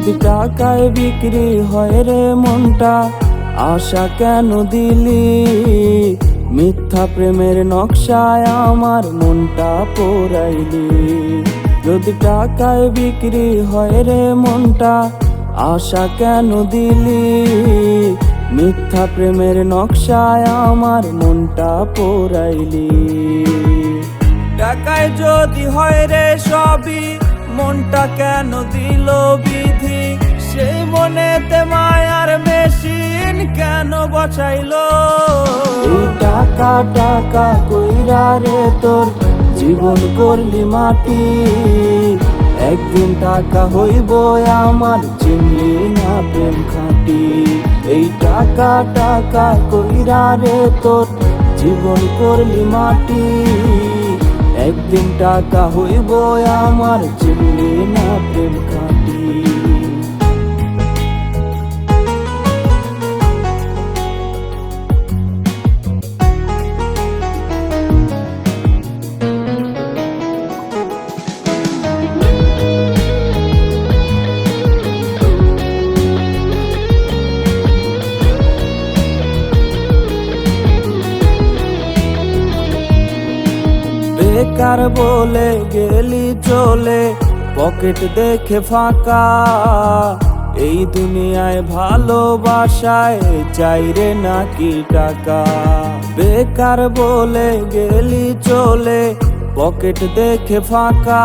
যদি টাকায় বিক্রি হয় রে মনটা, আশা কেন দিলি? মিথ্যা প্রেমের নকশায় আমার মনটা পোড়াইলি। যদি টাকায় বিক্রি হয় রে মনটা, আশা কেন দিলি? মিথ্যা প্রেমের নকশায় আমার মনটা পোড়াইলি। টাকায় যদি হয় রে সবই, মনটা কেন দিল বিধি? সেই মনেতে মায়ার মেশিন কেন বসাইলো? এই টাকা টাকা কইরা রে তোর জীবন করলি মাটি। একদিন টাকা হইব আমার, চিনলি না প্রেম খাঁটি। এই টাকা টাকা কইরা রে তোর জীবন করলি মাটি। একদিন টাকা হইব আমার, চিনলি না প্রেম খাঁটি। বেকার বলে গেলি চলে, পকেট দেখে ফাঁকা। এই দুনিয়ায় ভালোবাসায় চাই রে নাকি টাকা? বেকার বলে গেলি চলে, পকেট দেখে ফাঁকা।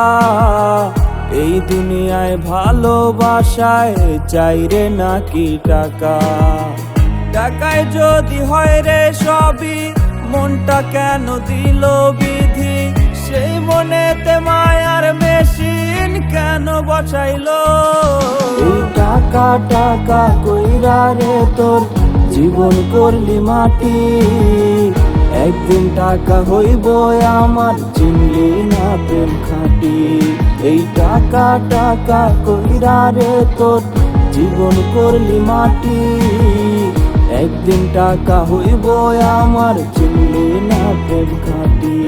এই দুনিয়ায় ভালোবাসায় চাই রে নাকি টাকা? টাকায় যদি হয় রে সবই, মনটা কেন দিল বিধি? সেই মনেতে মায়ার মেশিন কেন বসাইলো? এই টাকা টাকা কইরা রে তোর জীবন করলি মাটি। একদিন টাকা হইব আমার, চিনলি না প্রেম খাঁটি। এই টাকা টাকা কইরা রে তোর জীবন করলি মাটি। একদিন টাকা হইব আমার, চিনলি না প্রেম খাঁটি।